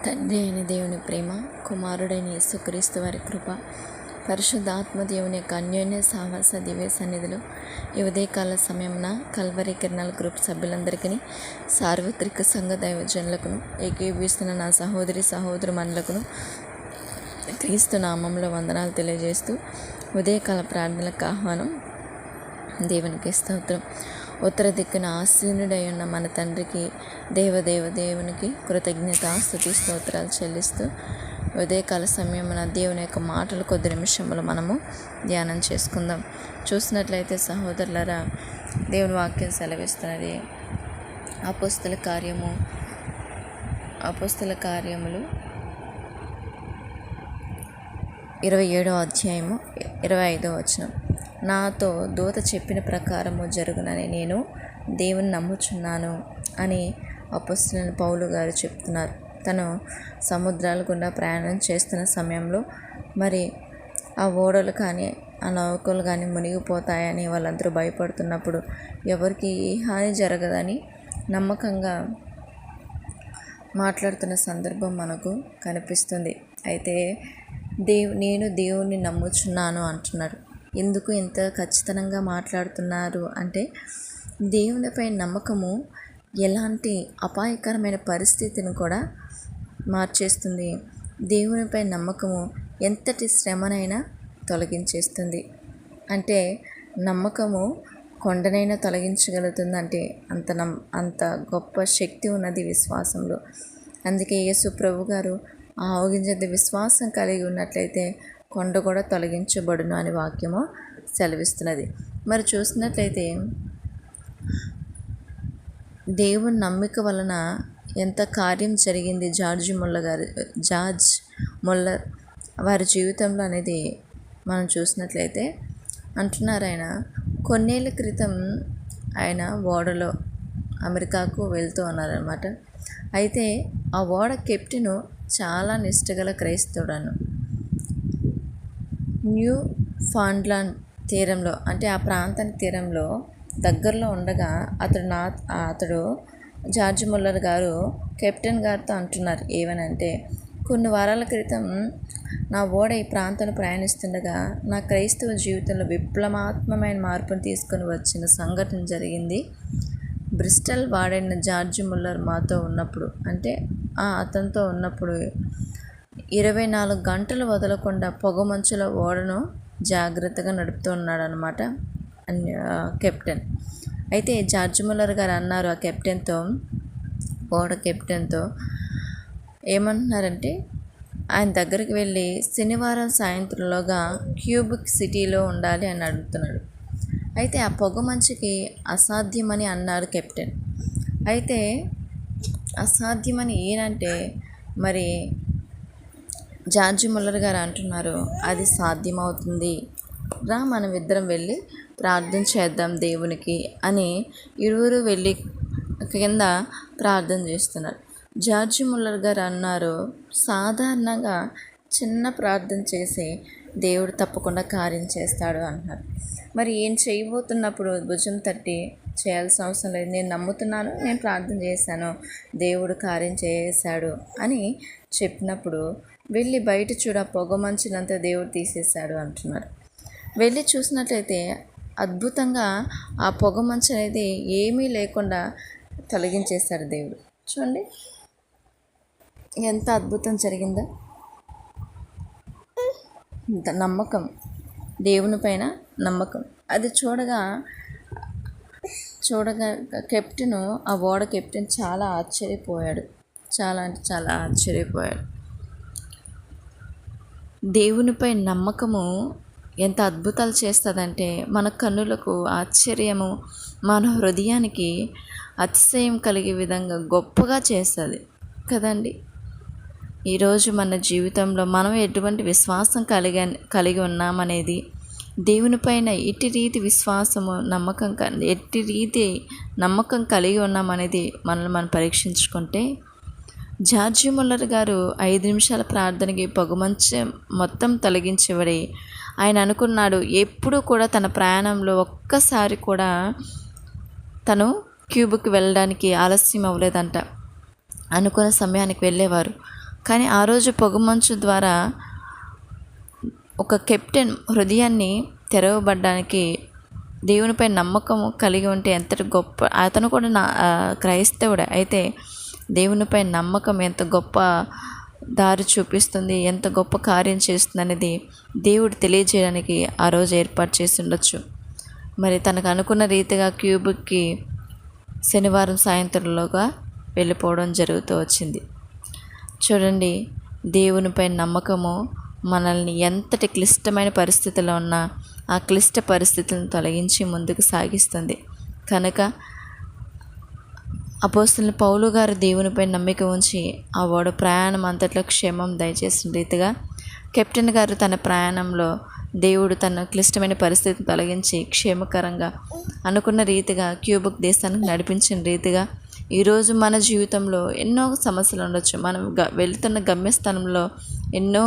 తండ్రి అయిన దేవుని ప్రేమ, కుమారుడైన యేసుక్రీస్తు వారి కృప, పరిశుద్ధాత్మ దేవుని యొక్క అన్యోన్య సాహస దివ్య సన్నిధిలో ఈ ఉదయకాల సమయమున కల్వరి కిరణాల గ్రూప్ సభ్యులందరికీ, సార్వత్రిక సంఘ దైవజనులకును, ఏకీభవిస్తున్న నా సహోదరు మనులకును క్రీస్తు నామంలో వందనాలు తెలియజేస్తూ ఉదయకాల ప్రార్థనలకు ఆహ్వానం. దేవునికి స్తోత్రం. ఉత్తర దిక్కున ఆసీనుడై ఉన్న మన తండ్రికి, దేవునికి కృతజ్ఞతాస్తుతి స్తోత్రాలు చెల్లిస్తూ ఉదయకాల సమయమున దేవుని యొక్క మాటలు కొద్ది నిమిషములు మనము ధ్యానం చేసుకుందాం. చూసినట్లయితే సహోదరులారా, దేవుని వాక్యం సెలవిస్తున్నది. అపోస్తల కార్యములు 27వ అధ్యాయము 25వ వచనం. నాతో దూత చెప్పిన ప్రకారము జరుగునని నేను దేవుని నమ్ముచున్నాను అని అపోస్తలుడైన పౌలు గారు చెప్తున్నారు. తను సముద్రాల గుండా ప్రయాణం చేస్తున్న సమయంలో మరి ఆ ఓడలు కానీ ఆ నౌకలు కానీ మునిగిపోతాయని వాళ్ళందరూ భయపడుతున్నప్పుడు ఎవరికి ఏ హాని జరగదని నమ్మకంగా మాట్లాడుతున్న సందర్భం మనకు కనిపిస్తుంది. అయితే నేను దేవుణ్ణి నమ్ముచున్నాను అంటున్నాడు. ఎందుకు ఇంత ఖచ్చితంగా మాట్లాడుతున్నారు అంటే, దేవునిపై నమ్మకము ఎలాంటి అపాయకరమైన పరిస్థితిని కూడా మార్చేస్తుంది. దేవునిపై నమ్మకము ఎంతటి శ్రమనైనా తొలగించేస్తుంది. అంటే నమ్మకము కొండనైనా తొలగించగలుగుతుందంటే అంత గొప్ప శక్తి ఉన్నది విశ్వాసంలో. అందుకే యేసు ప్రభు గారు ఆవగింజంత విశ్వాసం కలిగి ఉన్నట్లయితే కొండ కూడా తొలగించబడును అని వాక్యము సెలవిస్తున్నది. మరి చూసినట్లయితే దేవుని నమ్మిక వలన ఎంత కార్యం జరిగింది జార్జ్ ముల్లర్ వారి జీవితంలో అనేది మనం చూసినట్లయితే అంటున్నారు. ఆయన కొన్నేళ్ళ క్రితం ఆయన ఓడలో అమెరికాకు వెళ్తూ ఉన్నారనమాట. అయితే ఆ ఓడ కెప్టెను చాలా నిష్ఠగల క్రైస్తవుడను. న్యూ ఫౌండ్లాండ్ తీరంలో, అంటే ఆ ప్రాంతానికి తీరంలో దగ్గరలో ఉండగా అతడు జార్జ్ ముల్లర్ గారు కెప్టెన్ గారితో అంటున్నారు ఏమనంటే, కొన్ని వారాల క్రితం నా ఓడ ఈ ప్రాంతంలో ప్రయాణిస్తుండగా నా క్రైస్తవ జీవితంలో విప్లవాత్మకమైన మార్పును తీసుకొని వచ్చిన సంఘటన జరిగింది. బ్రిస్టల్ వాడైన జార్జ్ ముల్లర్ మాతో ఉన్నప్పుడు, అంటే అతనితో ఉన్నప్పుడు 24 గంటలు వదలకుండా పొగమంచులో ఓడను జాగ్రత్తగా నడుపుతూ ఉన్నాడు అనమాట కెప్టెన్. అయితే జార్జ్ ముల్లర్ గారు అన్నారు ఆ ఓడ కెప్టెన్తో ఏమంటున్నారంటే, ఆయన దగ్గరికి వెళ్ళి శనివారం సాయంత్రంలోగా క్యూబెక్ సిటీలో ఉండాలి అని అడుగుతున్నాడు. అయితే ఆ పొగమంచుకి అసాధ్యమని అన్నారు కెప్టెన్. అయితే అసాధ్యమని ఏనంటే మరి జార్జ్ ముల్లర్ గారు అంటున్నారు, అది సాధ్యమవుతుంది రా, మనం ఇద్దరం వెళ్ళి ప్రార్థన చేద్దాం దేవునికి అని ఇరువురు వెళ్ళి కింద ప్రార్థన చేస్తున్నారు. జార్జ్ ముల్లర్ గారు అన్నారు, సాధారణంగా చిన్న ప్రార్థన చేసి దేవుడు తప్పకుండా కార్యం చేస్తాడు అంటున్నారు. మరి ఏం చేయబోతున్నప్పుడు భుజం తట్టి చేయాల్సిన అవసరం లేదు, నేను నమ్ముతున్నాను, నేను ప్రార్థన చేశాను, దేవుడు కార్యం చేశాడు అని చెప్పినప్పుడు వెళ్ళి బయట చూడ పొగమంచినంత దేవుడు తీసేశాడు అంటున్నారు. వెళ్ళి చూసినట్లయితే అద్భుతంగా ఆ పొగమంచు అనేది ఏమీ లేకుండా తొలగించేశాడు దేవుడు. చూడండి ఎంత అద్భుతం జరిగిందో. నమ్మకం, దేవుని పైన నమ్మకం. అది చూడగా కెప్టెను, ఆ ఓడ కెప్టెన్ చాలా ఆశ్చర్యపోయాడు. చాలా అంటే చాలా ఆశ్చర్యపోయాడు. దేవునిపై నమ్మకము ఎంత అద్భుతాలు చేస్తుందంటే మన కన్నులకు ఆశ్చర్యము, మన హృదయానికి అతిశయం కలిగే విధంగా గొప్పగా చేస్తుంది కదండి. ఈరోజు మన జీవితంలో మనం ఎటువంటి విశ్వాసం కలిగి ఉన్నామనేది, దేవునిపైన ఎట్టి రీతి విశ్వాసము నమ్మకం కలిగి ఉన్నామనేది మనల్ని మనం పరీక్షించుకుంటే, జార్జ్ ముల్లర్ గారు 5 నిమిషాల ప్రార్థనకి పొగమంచు మొత్తం తొలగించేవాడే. ఆయన అనుకున్నాడు, ఎప్పుడూ కూడా తన ప్రయాణంలో ఒక్కసారి కూడా తను క్యూబెక్ వెళ్ళడానికి ఆలస్యం అవ్వలేదంట. అనుకున్న సమయానికి వెళ్ళేవారు. కానీ ఆ రోజు పొగమంచు ద్వారా ఒక కెప్టెన్ హృదయాన్ని తెరవబడ్డానికి దేవునిపై నమ్మకం కలిగి ఉంటే ఎంతటి గొప్ప, అతను కూడా క్రైస్తవుడే అయితే దేవునిపై నమ్మకం ఎంత గొప్ప దారి చూపిస్తుంది, ఎంత గొప్ప కార్యం చేస్తుంది అనేది దేవుడు తెలియజేయడానికి ఆ రోజు ఏర్పాటు చేసి ఉండొచ్చు. మరి తనకు అనుకున్న రీతిగా క్యూబిక్కి శనివారం సాయంత్రంలోగా వెళ్ళిపోవడం జరుగుతూ వచ్చింది. చూడండి, దేవునిపై నమ్మకము మనల్ని ఎంతటి క్లిష్టమైన పరిస్థితిలో ఉన్నా ఆ క్లిష్ట పరిస్థితులను తొలగించి ముందుకు సాగిస్తుంది. కనుక అపోస్తలుని పౌలు గారు దేవునిపై నమ్మిక ఉంచి ఆ ఓడ ప్రయాణం అంతట్లో క్షేమం దయచేసిన రీతిగా కెప్టెన్ గారు తన ప్రయాణంలో దేవుడు తన క్లిష్టమైన పరిస్థితిని తొలగించి క్షేమకరంగా అనుకున్న రీతిగా క్యూబిక్ దేశానికి నడిపించిన రీతిగా ఈరోజు మన జీవితంలో ఎన్నో సమస్యలు ఉండొచ్చు. మనం వెళ్తున్న గమ్యస్థానంలో ఎన్నో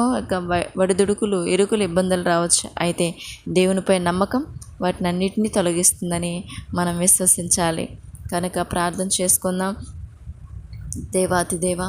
వడిదుడుకులు, ఇరుకులు, ఇబ్బందులు రావచ్చు. అయితే దేవునిపై నమ్మకం వాటిని అన్నిటినీ తొలగిస్తుందని మనం విశ్వసించాలి. కనుక ప్రార్థన చేసుకుందాం. దేవాతి దేవ,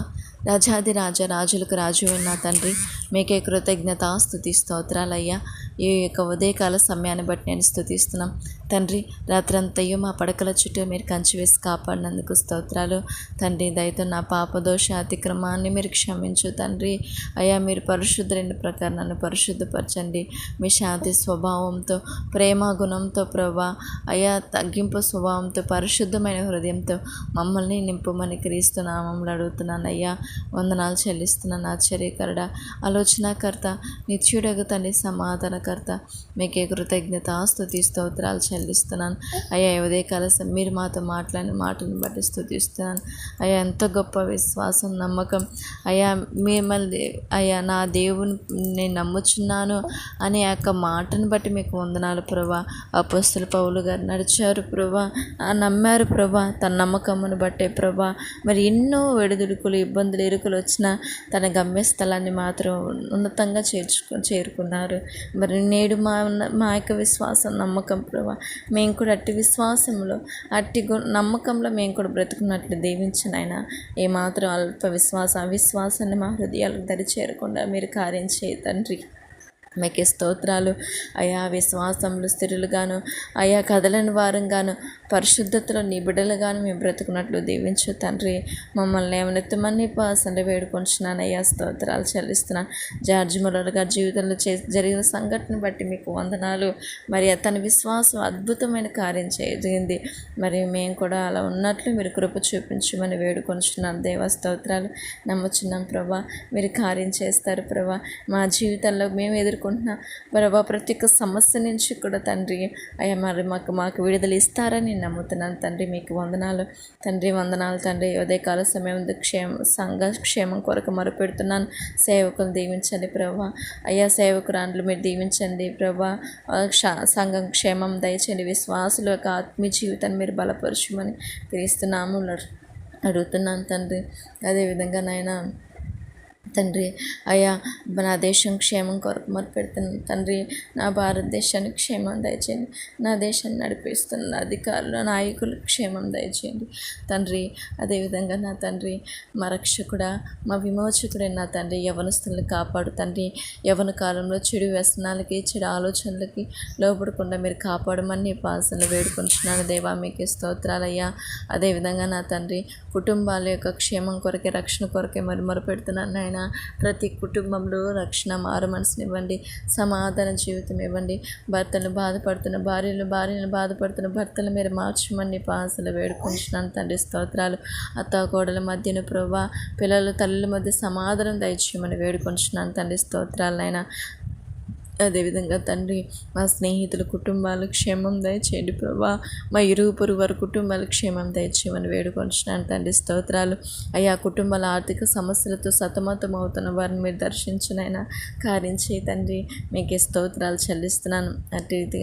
రాజాది రాజా, రాజులకు రాజు నా తండ్రి, మీకే కృతజ్ఞత స్తుతి స్తోత్రాలయ్యా. ఈ యొక్క ఉదయకాల సమయాన్ని బట్టి నేను స్తుతిస్తున్నాం తండ్రి. రాత్రంతయు మా పడకల చుట్టూ మీరు కంచి వేసి కాపాడినందుకు స్తోత్రాలు తండ్రి. దయతో నా పాపదోష అతిక్రమాన్ని మీరు క్షమించు తండ్రి. అయ్యా, మీరు పరిశుద్ధులైన ప్రకారం నన్ను పరిశుద్ధపరచండి. మీ శాంతి స్వభావంతో, ప్రేమ గుణంతో ప్రభా, అయ్యా తగ్గింపు స్వభావంతో, పరిశుద్ధమైన హృదయంతో మమ్మల్ని నింపుమని క్రీస్తు నామములో అడుగుతున్నాను అయ్యా. వందనాలు చెల్లిస్తున్నాను ఆశ్చర్యకరుడ, ఆలోచనకర్త, నిత్యుడగు తండ్రి, సమాధానకర్త, మీకే కృతజ్ఞత స్తుతి స్తోత్రాలు చెల్లిస్తున్నాను అయ్యా. ఉదయకాల మీరు మాతో మాట్లాడిన మాటలను బట్టి స్తుతిస్తున్నాను అయ్యా. ఎంత గొప్ప విశ్వాసం, నమ్మకం అయ్యా. మిమ్మల్ని అయ్యా, నా దేవుని నేను నమ్ముచున్నాను అనే యొక్క మాటను బట్టి మీకు వందనాలు ప్రభా. అపోస్తలుని పౌలు గారు నడిచారు ప్రభా, నమ్మారు ప్రభా. తన నమ్మకమును బట్టే ప్రభా మరి ఎన్నో వెడుదుడుకులు, ఇబ్బందులు, ఇరుకులు వచ్చినా తన గమ్యస్థలాన్ని మాత్రం ఉన్నతంగా చేరుకున్నారు. మరి నేడు మా యొక్క విశ్వాసం, నమ్మకం ప్రభా, మేము కూడా అట్టి విశ్వాసంలో, అట్టి నమ్మకంలో మేము కూడా బ్రతుకున్నట్లు దీవించిన ఆయన. ఏమాత్రం అల్ప అవిశ్వాసాన్ని మా హృదయాలకు దరి చేరకుండా మీరు కార్యం చేయ తండ్రి. మీకే స్తోత్రాలు అయా. విశ్వాసంలో స్థిరులుగాను అయా, కదలని వారంగాను, పరిశుద్ధతలో నిబిడలుగాను మేము బ్రతుకున్నట్లు దీవించు తండ్రి. మమ్మల్ని ఏమనెత్తమని పాసండి వేడుకొంచున్నాను అయ్యా. స్తోత్రాలు చెల్లిస్తున్నాను. జార్జ్ మురళి గారి జీవితంలో జరిగిన సంఘటన బట్టి మీకు వందనాలు. మరి తన విశ్వాసం అద్భుతమైన కార్యం జరిగింది. మరి మేము కూడా అలా ఉన్నట్లు మీరు కృప చూపించమని వేడుకొంచున్నాను దేవా. స్తోత్రాలు నమ్ముచున్నాం ప్రభా, మీరు కార్యం చేస్తారు ప్రభా. మా జీవితంలో మేము ఎదుర్కొంటున్న ప్రభా ప్రతి ఒక్క సమస్య నుంచి కూడా తండ్రి అయ్యా మరి మాకు విడుదల ఇస్తారని నమ్ముతున్నాను తండ్రి. మీకు వందనాలు తండ్రి, వందనాలు తండ్రి. ఉదయకాల సమయం సంఘ క్షేమం కొరకు మొరపెడుతున్నాను. సేవకులు దీవించండి ప్రభా అయ్యా. సేవకురాండ్లు మీరు దీవించండి ప్రభా. సంఘం క్షేమం దయచండి. విశ్వాసుల యొక్క ఆత్మీయ జీవితాన్ని మీరు బలపరచుమని క్రీస్తునామం అడుగుతున్నాను తండ్రి. అదేవిధంగా నాయన తండ్రి అయ్యా, నా దేశం క్షేమం కొరకు మొదలుపెడుతున్నాను తండ్రి. నా భారతదేశానికి క్షేమం దయచేయండి. నా దేశాన్ని నడిపిస్తున్న అధికారులు, నాయకులు క్షేమం దయచేయండి తండ్రి. అదేవిధంగా నా తండ్రి, మా రక్షకుడా, మా విమోచకుడైన నా తండ్రి, యవనస్తులను కాపాడు తండ్రి. యవన కాలంలో చెడు వ్యసనాలకి, చెడు ఆలోచనలకి లోపడకుండా మీరు కాపాడమని పాసనలు వేడుకొంచున్నాను దేవా. మీకే స్తోత్రాలయ్యా. అదేవిధంగా నా తండ్రి, కుటుంబాల యొక్క క్షేమం కొరకే, రక్షణ కొరకే మరి మొరపెడుతున్నాను నాయన. ప్రతి కుటుంబంలో రక్షణ, మారు మనసునివ్వండి, సమాధాన జీవితం ఇవ్వండి. భర్తలు బాధపడుతున్న భార్యను బాధపడుతున్న భర్తలు మీరు మార్చమని పాసలు వేడుకుంటున్నాను తండ్రి. స్తోత్రాలు. అత్తాకోడల మధ్యన ప్రభా, పిల్లలు తల్లుల మధ్య సమాధానం దయచేయమని వేడుకుంటున్నాను తండ్రి. స్తోత్రాలైనా. అదేవిధంగా తండ్రి, మా స్నేహితుల కుటుంబాలు క్షేమం దయచేయండి ప్రభా. మా ఇరుగు పొరుగు వారి కుటుంబాలు క్షేమం దయచేయమని వేడుకొంచున్నాను తండ్రి. స్తోత్రాలు అయ్యా. కుటుంబాల ఆర్థిక సమస్యలతో సతమతం అవుతున్న వారిని మీరు దర్శించునైనా కార్యం చేయి తండ్రి. మీకే స్తోత్రాలు చెల్లిస్తున్నాను.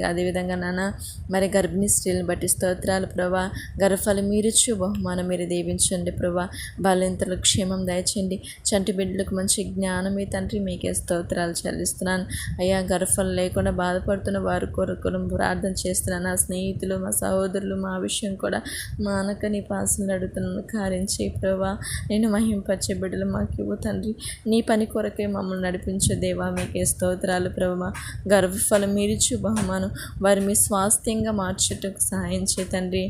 అదేవిధంగా నాన్న మరి గర్భిణీ స్త్రీలను బట్టి స్తోత్రాలు ప్రభా. గర్భఫలం మీరిచ్చు బహుమానం మీరు దీవించండి ప్రభా. బాలింతలకు క్షేమం దయచేయండి. చంటి బిడ్డలకు మంచి జ్ఞానమే తండ్రి. మీకే స్తోత్రాలు చెల్లిస్తున్నాను అయ్యా. గర్భఫలం లేకుండా బాధపడుతున్న వారి కొరకు ప్రార్థన చేస్తున్నాను. నా స్నేహితులు, మా సహోదరులు, మా విషయం కూడా మానక నీ పాసలు అడుగుతున్నాను. కార్యం చేయి ప్రభా. నేను మహింపరిచే బిడ్డలు మాకు ఇవ్వు తండ్రి. నీ పని కొరకే మమ్మల్ని నడిపించు దేవా. మీకే స్తోత్రాలు ప్రభా. గర్భఫలం మీరిచ్చు బహుమానం వారి మీ స్వాస్థ్యంగా మార్చుటకు సహాయం చేయి తండ్రి.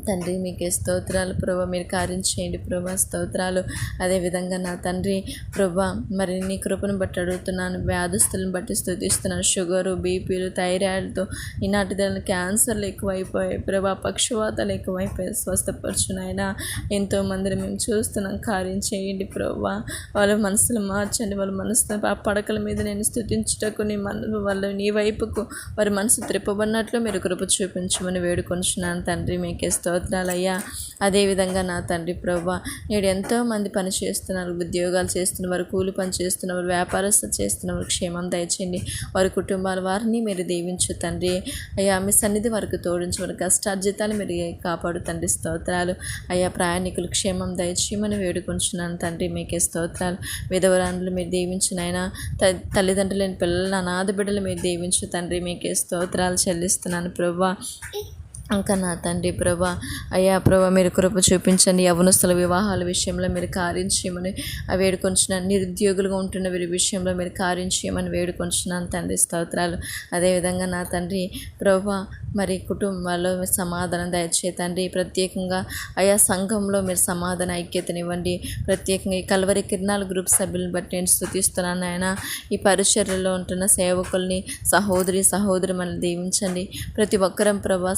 తండ్రి మీకే స్తోత్రాలు ప్రభా. మీరు కార్యం చేయండి ప్రభా. స్తోత్రాలు. అదేవిధంగా నా తండ్రి ప్రభా, మరి నీ కృపను బట్టి అడుగుతున్నాను. వ్యాధస్తులను బట్టి స్తుతిస్తున్నాను. షుగరు, బీపీలు, థైరాయిడ్తో ఈనాటి దాని క్యాన్సర్లు ఎక్కువైపోయాయి ప్రభా. పక్షవాతాలు ఎక్కువైపోయాయి. స్వస్థపరచునైనా ఎంతోమందిని మేము చూస్తున్నాం. కార్యం చేయండి ప్రభా. వాళ్ళ మనసులు మార్చండి. వాళ్ళ మనసు ఆ పడకల మీద నేను స్తుతించుటకు నీ వైపుకు వారి మనసు త్రిప్పబడినట్లు మీరు కృప చూపించమని వేడుకొంచున్నాను తండ్రి. మీకే స్తోత్రాలయ్యా. అదేవిధంగా నా తండ్రి ప్రభా, నేడు ఎంతోమంది పని చేస్తున్నారు, ఉద్యోగాలు చేస్తున్నవారు, కూలి పని చేస్తున్నవారు, వ్యాపారస్తు చేస్తున్నవారు క్షేమం దయచేయండి. వారి కుటుంబాల వారిని మీరు దీవించు తండ్రి. అయ్యా మీ సన్నిధి వరకు తోడించు. వారి కష్టార్జితాలు మీరు కాపాడు తండ్రి. స్తోత్రాలు. అయ్యా ప్రయాణికులు క్షేమం దయచేయమని వేడుకొంచున్నాను తండ్రి. మీకే స్తోత్రాలు. విధవరాండ్రులు మీరు దీవించినైనా తల్లిదండ్రులు లేని పిల్లలు, అనాథ బిడ్డలు మీరు దీవించు తండ్రి. మీకే స్తోత్రాలు చెల్లిస్తున్నాను ప్రభా. ఇంకా నా తండ్రి ప్రభా, అయ్యా ప్రభా మీరు కృప చూపించండి. యవనస్తుల వివాహాల విషయంలో మీరు కార్యం చేయమని వేడుకొంచున్నాను. నిరుద్యోగులుగా ఉంటున్న వీరి విషయంలో మీరు కార్యం చేయమని వేడుకొంచున్నాను తండ్రి. స్తోత్రాలు. అదేవిధంగా నా తండ్రి ప్రభా, మరి కుటుంబాల్లో సమాధానం దయచే తండ్రి. ప్రత్యేకంగా ఆయా సంఘంలో మీరు సమాధాన ఐక్యతనివ్వండి. ప్రత్యేకంగా ఈ కల్వరి కిరణాల గ్రూప్ సభ్యులను బట్టి నేను స్తుతిస్తున్నాను ఆయన. ఈ పరిచర్యలో ఉంటున్న సేవకుల్ని, సహోదరి మనల్ని దీవించండి. ప్రతి ఒక్కరం ప్రభా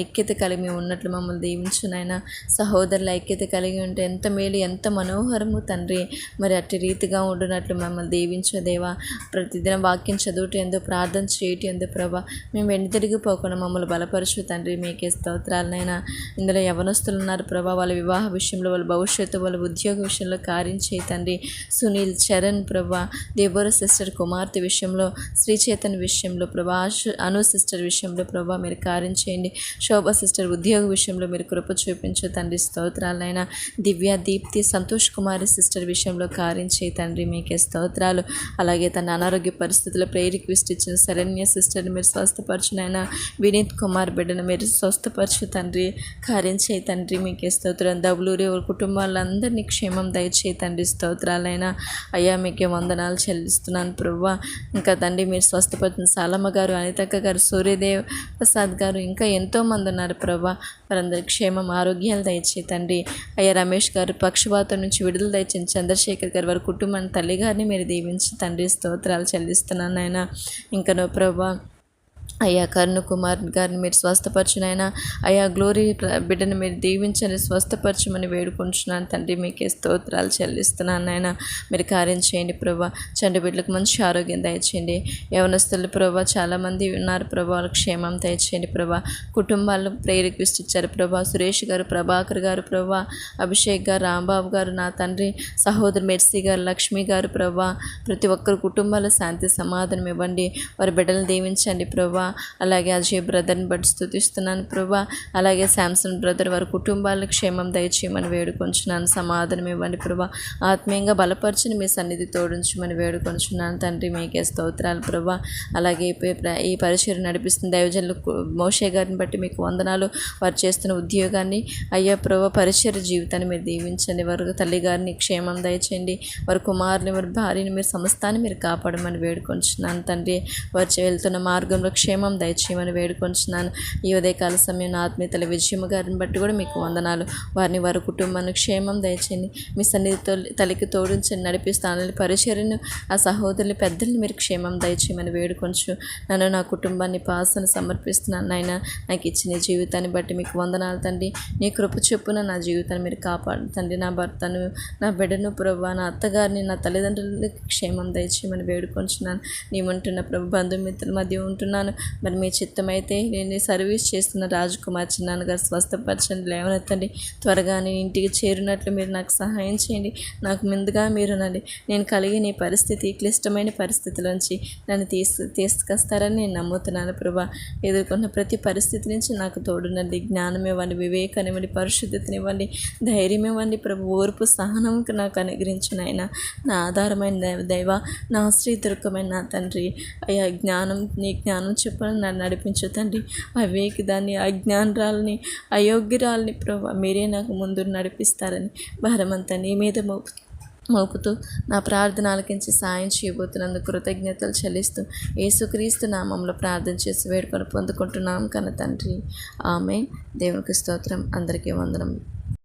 ఐక్యత కలిగి మేము ఉన్నట్లు మమ్మల్ని దీవించునైనా. సహోదరుల ఐక్యత కలిగి ఉంటే ఎంత మేలు, ఎంత మనోహరము తండ్రి. మరి అట్టి రీతిగా ఉండునట్లు మమ్మల్ని దీవించు దేవా. ప్రతిదినం వాక్యం చదువుట ఎందు, ప్రార్థన చేయటం ఎందు ప్రభా మేము వెనుతిరిగిపోకుండా మమ్మల్ని బలపరచు తండ్రి. మీకే స్తోత్రాలనైనా. ఇందులో యవనస్తులు ఉన్నారు ప్రభా. వాళ్ళ వివాహ విషయంలో, వాళ్ళ భవిష్యత్తు, వాళ్ళ ఉద్యోగ విషయంలో కార్యం చేయి తండ్రి. సునీల్, చరణ్ ప్రభా, దేవోర సిస్టర్ కుమార్తె విషయంలో, శ్రీచేతన్ విషయంలో ప్రభా, అను సిస్టర్ విషయంలో ప్రభా మీరు కార్యం చేయండి. శోభా సిస్టర్ ఉద్యోగ విషయంలో మీరు కృప చూపించు తండ్రి. స్తోత్రాలైనా. దివ్య, దీప్తి, సంతోష్ కుమారి సిస్టర్ విషయంలో కార్యం చేయి తండ్రి. మీకే స్తోత్రాలు. అలాగే తన అనారోగ్య పరిస్థితుల్లో ప్రేయర్ రిక్వెస్ట్ ఇచ్చిన శరణ్య సిస్టర్ని మీరు స్వస్థపరచునైనా. వినీత్ కుమార్ బిడ్డను మీరు స్వస్థపరచు తండ్రి. కార్యం చేయి తండ్రి. మీకే స్తోత్రం. దబులూరి కుటుంబాలందరినీ క్షేమం దయచేయి తండ్రి. స్తోత్రాలైనా. అయ్యా మీకే వందనాలు చెల్లిస్తున్నాను ప్రభా. ఇంకా తండ్రి మీరు స్వస్థపరిచిన సాలమ్మ గారు, అనితక్క గారు, సూర్యదేవ్ ప్రసాద్ గారు, ఇంకా ఎంతోమంది ఉన్నారు ప్రభా. వారందరి క్షేమం, ఆరోగ్యాలు దయచే తండ్రి. అయ్యా రమేష్ గారు పక్షవాతం నుంచి విడుదల దయచేయండి. చంద్రశేఖర్ గారు వారి కుటుంబాన్ని, తల్లి గారిని మీరు దీవించి తండ్రి. స్తోత్రాలు చెల్లిస్తున్నాను ఆయన. ఇంకా నో ప్రభా, అయ్యా కరుణ కుమార్ గారిని మీరు స్వస్థపరచునైనా. అయ్యా గ్లోరీ బిడ్డను మీరు దీవించని స్వస్థపరచమని వేడుకుంటున్నాను తండ్రి. మీకే స్తోత్రాలు చెల్లిస్తున్నాను ఆయన. మీరు కార్యం చేయండి ప్రభా. చంటి బిడ్డలకు మంచి ఆరోగ్యం దయచేయండి. యవనస్తులు ప్రభా చాలామంది ఉన్నారు ప్రభా, వాళ్ళకి క్షేమం దయచేయండి ప్రభా. కుటుంబాల్లో ప్రేయర్ రిక్వెస్ట్ ఇచ్చారు ప్రభా. సురేష్ గారు, ప్రభాకర్ గారు ప్రభా, అభిషేక్ గారు, రాంబాబు గారు, నా తండ్రి సహోదరు మెర్సీ గారు, లక్ష్మి గారు ప్రభా. ప్రతి ఒక్కరు కుటుంబాల్లో శాంతి సమాధానం ఇవ్వండి. వారి బిడ్డలను దీవించండి ప్రభా. అలాగే అజయ్ బ్రదర్ని బట్టి స్తుతిస్తున్నాను ప్రభా. అలాగే శాంసన్ బ్రదర్ వారి కుటుంబాలకు క్షేమం దయచేయమని వేడుకొంచున్నాను. సమాధానం ఇవ్వండి ప్రభా. ఆత్మీయంగా బలపరచని మీ సన్నిధి తోడించమని వేడుకొంచున్నాను తండ్రి. మీకే స్తోత్రాలు ప్రభా. అలాగే ఈ పరిచయం నడిపిస్తున్న దైవజనులు మోషే గారిని బట్టి మీకు వందనాలు. వారు చేస్తున్న ఉద్యోగాన్ని అయ్యా ప్రభా, పరిచయ జీవితాన్ని మీరు దీవించండి. వారి తల్లి గారిని క్షేమం దయచేయండి. వారి కుమారుని, వారి భార్యని మీరు సమస్తాన్ని మీరు కాపాడమని వేడుకొంచున్నాను తండ్రి. వారు వెళ్తున్న మార్గంలో క్షేమం దయచేయమని వేడుకొంచున్నాను. ఈ ఉదయకాల సమయం ఆత్మీయతల విజయమ్మ గారిని బట్టి కూడా మీకు వందనాలు. వారిని, వారి కుటుంబాన్ని క్షేమం దయచేయండి. మీ సన్నిధితో తల్లికి తోడించండి, నడిపిస్తాను. పరిచర్యను, ఆ సహోదరుని పెద్దల్ని మీరు క్షేమం దయచేయమని వేడుకొంచు. నన్ను, నా కుటుంబాన్ని పాసను సమర్పిస్తున్నాను నాయన. నాకు ఇచ్చిన జీవితాన్ని బట్టి మీకు వందనాలు తండ్రి. నీ కృప చొప్పున నా జీవితాన్ని మీరు కాపాడు తండ్రి. నా భర్తను, నా బిడ్డను ప్రభా, నా అత్తగారిని, నా తల్లిదండ్రులకి క్షేమం దయచేయమని వేడుకొంచున్నాను. నీ ఉంటున్న ప్రభు బంధుమిత్రుల మధ్య ఉంటున్నాను. మరి మీ చిత్తమైతే నేను సర్వీస్ చేస్తున్న రాజకుమార్ చిన్నాన్న గారు స్వస్థపరచండి, లేవనెత్తండి. త్వరగా నేను ఇంటికి చేరినట్లు మీరు నాకు సహాయం చేయండి. నాకు ముందుగా మీరునండి. నేను కలిగి నీ పరిస్థితి క్లిష్టమైన పరిస్థితిలోంచి నన్ను తీసుకొస్తారని నేను నమ్ముతున్నాను ప్రభా. ఎదుర్కొన్న ప్రతి పరిస్థితి నుంచి నాకు తోడునండి. జ్ఞానం ఇవ్వండి, వివేకాన్ని ఇవ్వండి, పరిశుద్ధతనివ్వండి, ధైర్యం ఇవ్వండి ప్రభు. ఓర్పు సహనంకు నాకు అనుగ్రహించిన ఆయన నా ఆధారమైన దైవ, నా ఆశ్రయదుర్గమైన నా తండ్రి. అయ్యా నీ జ్ఞానం చెప్పని నన్ను నడిపించు తండ్రి. అవేకి దాన్ని అజ్ఞానరాలని అయోగ్యురాలని ప్రభు మీరే నాకు ముందు నడిపిస్తారని భారమంతా నీ మీద మోపుతూ నా ప్రార్థన ఆలకించి సాయం చేయబోతున్నందుకు కృతజ్ఞతలు చెల్లిస్తూ యేసుక్రీస్తు నామంలో ప్రార్థన చేసి వేడుకొని పొందుకుంటున్నాం కన్న తండ్రి. ఆమేన్. దేవునికి స్తోత్రం. అందరికీ వందనం.